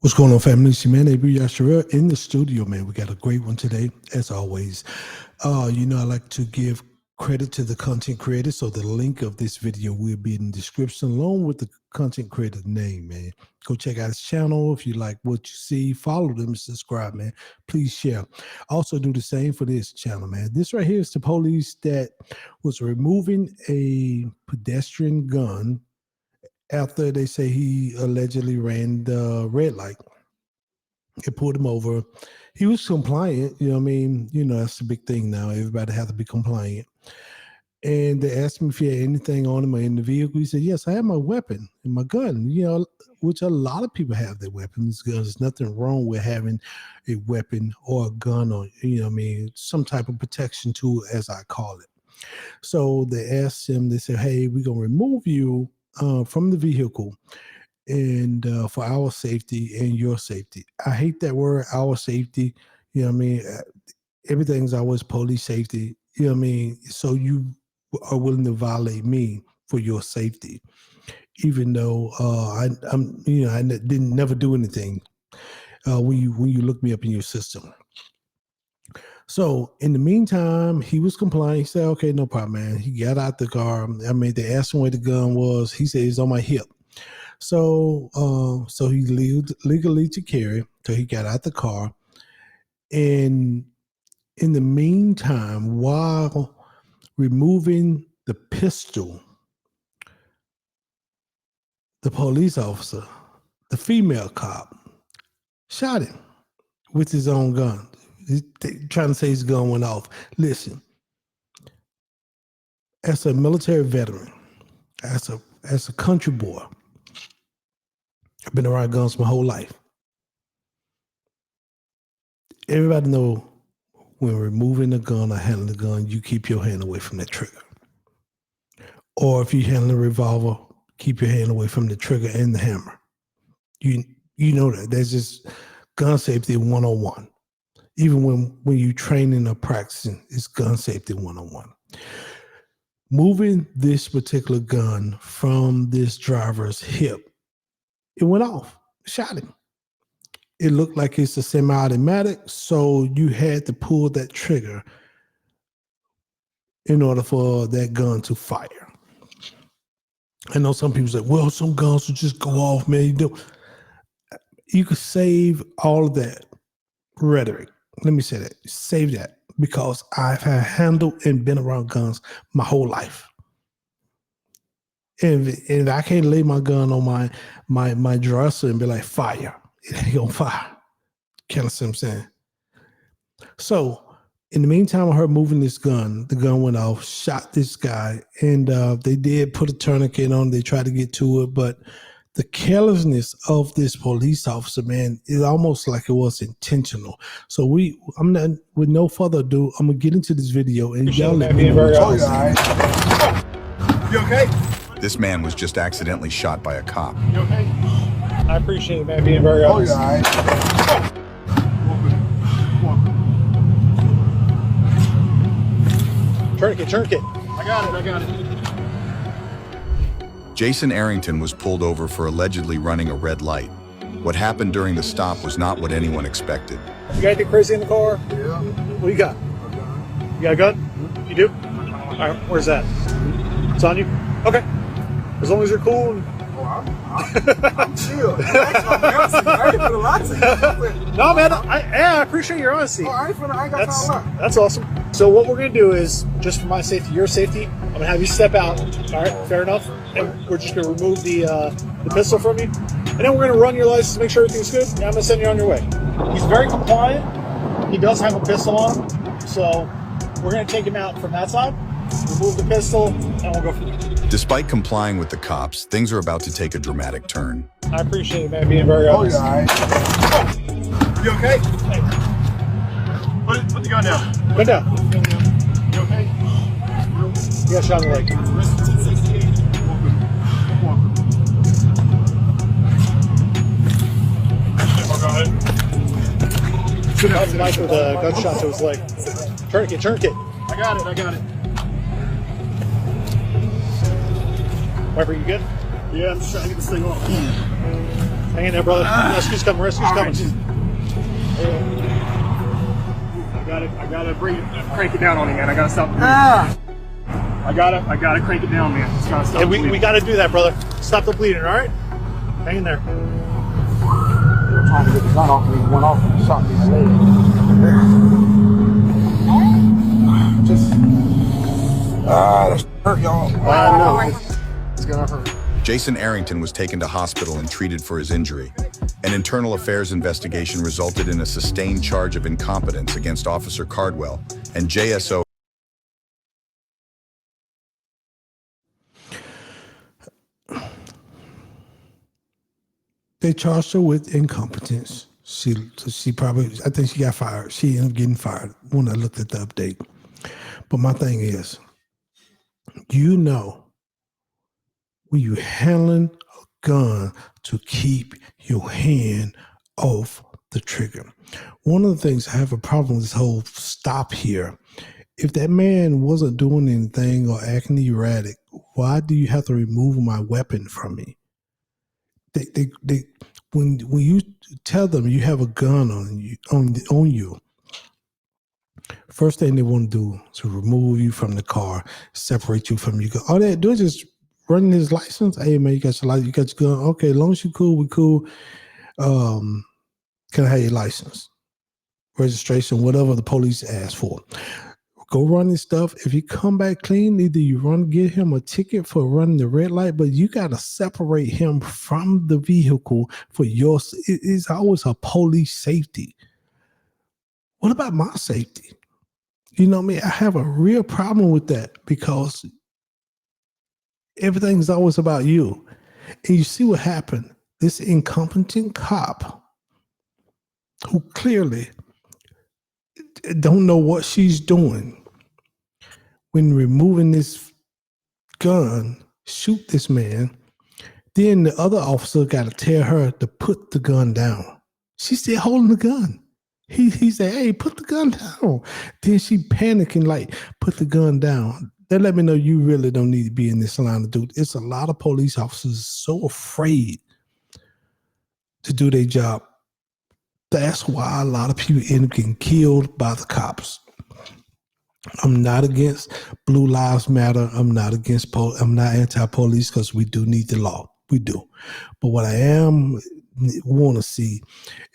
What's going on, family? It's your man, Abrew Yashar'el in the studio, man. We got a great one today, as always. I like to give credit to the content creator, so the link of this video will be in the description along with the content creator name, man. Go check out his channel. If you like what you see, follow them and subscribe, man. Please share. Also do the same for this channel, man. This right here is the police that was removing a pedestrian gun after they say he allegedly ran the red light. They pulled him over. He was compliant. That's the big thing now. Everybody has to be compliant. And they asked him if he had anything on him or in the vehicle. He said, yes, I have my weapon and my gun, which a lot of people have their weapons. There's nothing wrong with having a weapon or a gun or, some type of protection tool, as I call it. So they asked him, they said, hey, we're going to remove you from the vehicle and for our safety and your safety. I hate that word, our safety. Everything's always police safety. So you are willing to violate me for your safety, even though I didn't never do anything when you look me up in your system. So in the meantime, he was complying. He said, okay, no problem, man. He got out the car. They asked him where the gun was. He said it's on my hip. So he legally to carry. So he got out the car. And in the meantime, while removing the pistol, the police officer, the female cop, shot him with his own gun. He's trying to say his gun went off. Listen, as a military veteran, as a country boy, I've been around guns my whole life. Everybody know when removing a gun or handling a gun, you keep your hand away from that trigger. Or if you handle a revolver, keep your hand away from the trigger and the hammer. You know that. That's just gun safety 101. Even when you training or practicing, it's gun safety 101. Moving this particular gun from this driver's hip, it went off, shot him. It looked like it's a semi-automatic, so you had to pull that trigger in order for that gun to fire. I know some people say, well, some guns will just go off, man. You could save all of that rhetoric. Let me say that. Save that, because I've handled and been around guns my whole life. And I can't lay my gun on my dresser and be like, fire. It ain't gonna fire. Kind of see what I'm saying? So in the meantime, I heard moving this gun. The gun went off, shot this guy, and they did put a tourniquet on. They tried to get to it, but the carelessness of this police officer, man, is almost like it was intentional. So with no further ado, I'm gonna get into this video and y'all let me know. You okay? This man was just accidentally shot by a cop. You okay? I appreciate it, man, being very honest. Oh, yeah, Tourniquet. I got it. Jason Arrington was pulled over for allegedly running a red light. What happened during the stop was not what anyone expected. You got anything crazy in the car? Yeah. What you got? You got a gun? You do? All right, where's that? It's on you? Okay. As long as you're cool. I'm chill. No, man, I appreciate your honesty. That's awesome. So what we're going to do is, just for my safety, your safety, I'm going to have you step out. All right, fair enough. And we're just going to remove the pistol from you. And then we're going to run your license to make sure everything's good. And I'm going to send you on your way. He's very compliant. He does have a pistol on him. So we're going to take him out from that side, remove the pistol, and we'll go from there. Despite complying with the cops, things are about to take a dramatic turn. I appreciate it, man, being very honest. Oh, yeah. You okay? Hey. Put the gun down. Put it down. You okay? You got shot in the leg. Go ahead. Should have Mike with a gunshot to his leg. Tourniquet. I got it. Wiper, you good? Yeah, I'm just trying to get this thing off. Hang in there, brother. Rescue's coming. Rescue's coming. I gotta crank it down on him, man. I gotta stop. I gotta crank it down, man. It's gotta stop. Hey, we gotta do that, brother. Stop the bleeding, all right? Hang in there. They were trying to get the gun off me. He went off and shot me in the leg. Just that's hurt, y'all. No, it's gonna hurt. Jason Arrington was taken to hospital and treated for his injury. An internal affairs investigation resulted in a sustained charge of incompetence against Officer Cardwell and JSO. They charged her with incompetence. She probably, I think she got fired. She ended up getting fired when I looked at the update. But my thing is, you know, when you're handling a gun, to keep your hand off the trigger. One of the things I have a problem with this whole stop here. If that man wasn't doing anything or acting erratic, why do you have to remove my weapon from me? When you tell them you have a gun on you, first thing they want to do is to remove you from the car, separate you from your gun. All they do is just running his license. Hey man, you got your license, you got your gun. Okay, as long as you cool, we cool. Can I have your license, registration, whatever the police ask for? Go run his stuff. If you come back clean, either you get him a ticket for running the red light, but you got to separate him from the vehicle for your. It's always a police safety. What about my safety? You know what I mean? I have a real problem with that because everything's always about you. And you see what happened. This incompetent cop who clearly don't know what she's doing when removing this gun, shoot this man. Then the other officer got to tell her to put the gun down. She's still holding the gun. He said, hey, put the gun down. Then she panicking like, put the gun down. That let me know you really don't need to be in this line of duty. It's a lot of police officers so afraid to do their job. That's why a lot of people end up getting killed by the cops. I'm not against Blue Lives Matter. I'm not against I'm not anti-police because we do need the law. We do. But what I want to see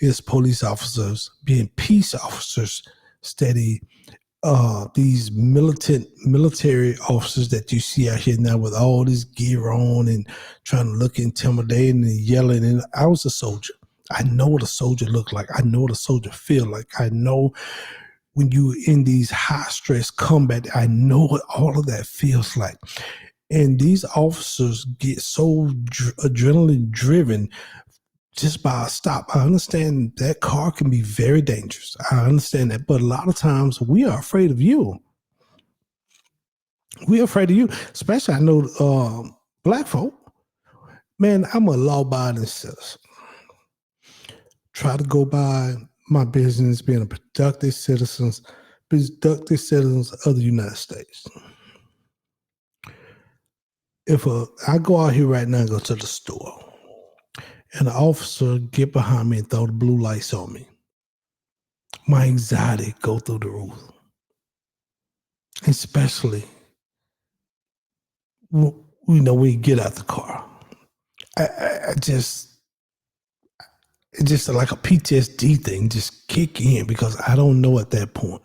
is police officers being peace officers, steady. These military officers that you see out here now with all this gear on and trying to look intimidating and yelling. And I was a soldier. I know what a soldier look like. I know what a soldier feel like. I know when you in these high stress combat, I know what all of that feels like. And these officers get so adrenaline driven just by a stop. I understand that car can be very dangerous. I understand that. But a lot of times we are afraid of you. We're afraid of you. Especially I know black folk. Man, I'm a law-abiding citizen. Try to go by my business, being a productive citizens of the United States. If I go out here right now and go to the store, and an officer get behind me and throw the blue lights on me, my anxiety go through the roof. Especially, when you get out the car. It's just like a PTSD thing just kick in because I don't know at that point.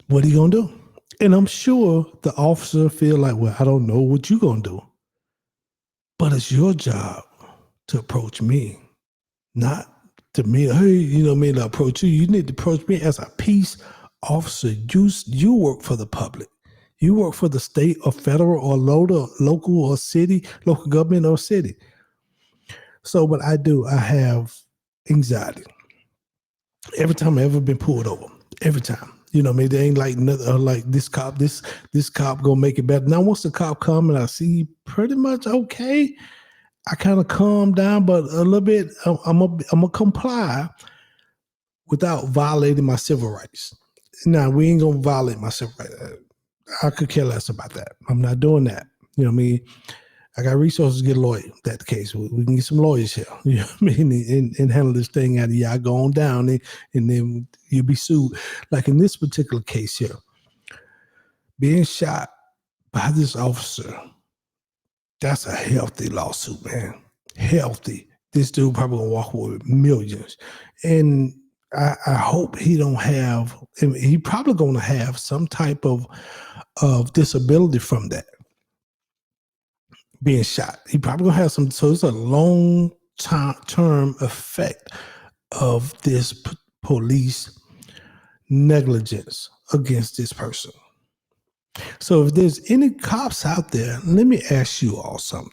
What are you going to do? And I'm sure the officer feel like, well, I don't know what you're going to do. But it's your job to approach me, not to me. Hey, you know me to approach you. You need to approach me as a peace officer. You work for the public. You work for the state or federal or local or city, local government or city. So what I do, I have anxiety. Every time I ever been pulled over, every time. You know, maybe they ain't like nothing, like this cop gonna make it better. Now once the cop come and I see pretty much okay, I kind of calm down, but a little bit, I'm gonna comply without violating my civil rights. Now we ain't gonna violate my civil rights. I could care less about that. I'm not doing that. You know what I mean? I got resources to get a lawyer. That's the case. We can get some lawyers here. You know what I mean? And handle this thing out of y'all go on down and then you'll be sued. Like in this particular case here, being shot by this officer, that's a healthy lawsuit, man. Healthy. This dude probably gonna walk away with millions. And I hope he don't have, he probably gonna have some type of disability from that. Being shot. He probably gonna have some, so it's a long term effect of this police negligence against this person. So if there's any cops out there, let me ask you all something.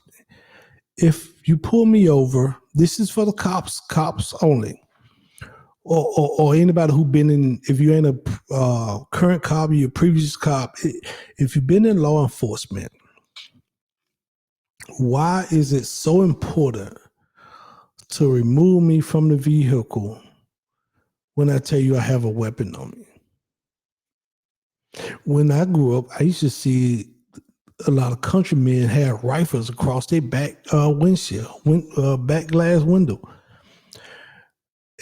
If you pull me over, this is for the cops only, or anybody who been in, if you ain't a current cop, you're a previous cop, if you've been in law enforcement, why is it so important to remove me from the vehicle when I tell you I have a weapon on me? When I grew up, I used to see a lot of countrymen have rifles across their back windshield, back glass window.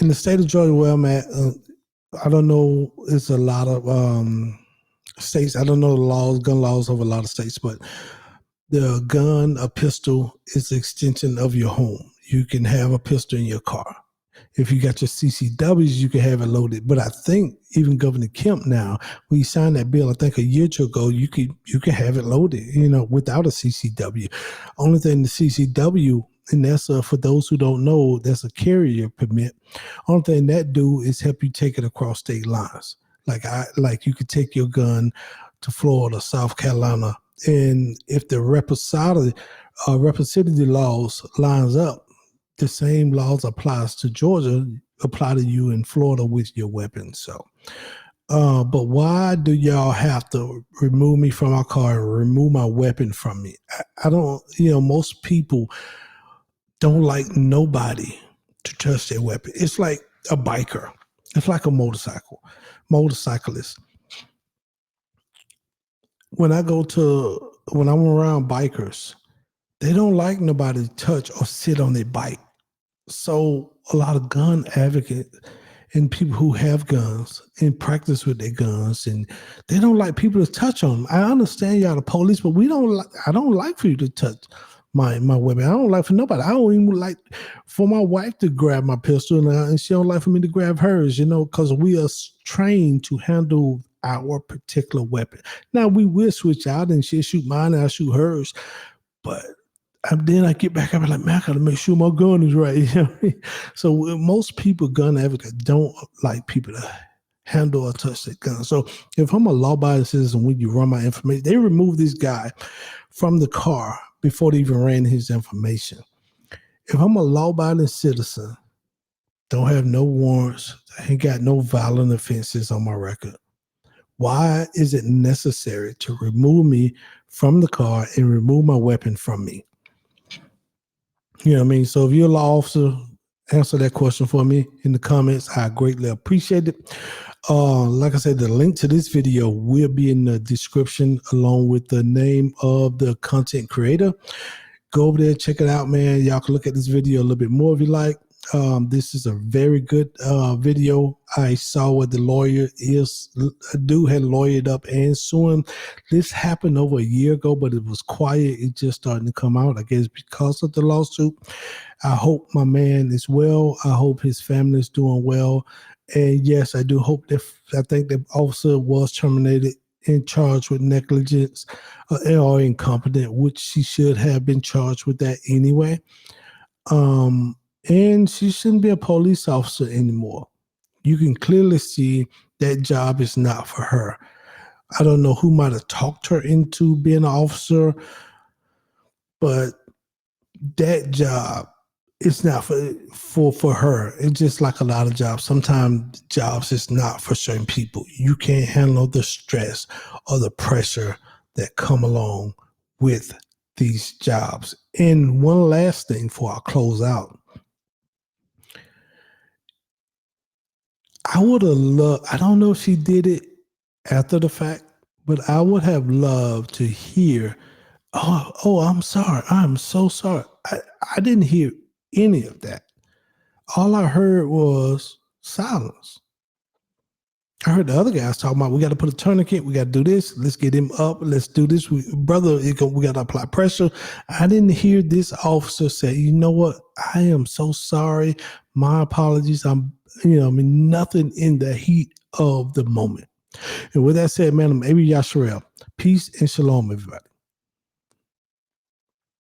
In the state of Georgia where I'm at, I don't know, it's a lot of states, I don't know the laws, gun laws of a lot of states, but the gun, a pistol, is an extension of your home. You can have a pistol in your car. If you got your CCWs, you can have it loaded. But I think even Governor Kemp now, when he signed that bill, I think a year or two ago, you can have it loaded, without a CCW. Only thing the CCW, and that's for those who don't know, that's a carrier permit. Only thing that do is help you take it across state lines. Like you could take your gun to Florida, South Carolina, and if the reciprocity laws lines up, the same laws applies to Georgia, apply to you in Florida with your weapons. So, but why do y'all have to remove me from my car and remove my weapon from me? I don't, most people don't like nobody to touch their weapon. It's like a biker. It's like a motorcyclist. When I'm around bikers, they don't like nobody to touch or sit on their bike. So a lot of gun advocates and people who have guns and practice with their guns, and they don't like people to touch on them. I understand y'all the police, but I don't like for you to touch my weapon. I don't like for nobody. I don't even like for my wife to grab my pistol, and she don't like for me to grab hers, because we are trained to handle our particular weapon. Now we will switch out and she'll shoot mine and I'll shoot hers, but then I get back, I'm like, man, I gotta make sure my gun is right. So most people, gun advocates, don't like people to handle or touch their gun. So if I'm a law-abiding citizen, when you run my information, they remove this guy from the car before they even ran his information. If I'm a law-abiding citizen, don't have no warrants, ain't got no violent offenses on my record, why is it necessary to remove me from the car and remove my weapon from me? You know what I mean? So if you're a law officer, answer that question for me in the comments. I greatly appreciate it. Like I said, the link to this video will be in the description along with the name of the content creator. Go over there, check it out, man. Y'all can look at this video a little bit more if you like. This is a very good video. I saw what the lawyer is. A dude had lawyered up and suing. This happened over a year ago, but it was quiet. It just starting to come out, I guess, because of the lawsuit. I hope my man is well. I hope his family is doing well. And yes, I do hope that, I think the officer was terminated and charged with negligence or incompetent, which she should have been charged with that anyway. And she shouldn't be a police officer anymore. You can clearly see that job is not for her. I don't know who might have talked her into being an officer, but that job is not for her. It's just like a lot of jobs. Sometimes jobs is not for certain people. You can't handle the stress or the pressure that come along with these jobs. And one last thing before I close out. I would have loved, I don't know if she did it after the fact, but I would have loved to hear Oh, I'm sorry. I'm so sorry. I didn't hear any of that. All I heard was silence. I heard the other guys talking about, we got to put a tourniquet, we got to do this, let's get him up, let's do this. We got to apply pressure. I didn't hear this officer say, you know what, I am so sorry. My apologies. Nothing in the heat of the moment. And with that said, man, I'm Abrew Yashar'el. Peace and shalom, everybody.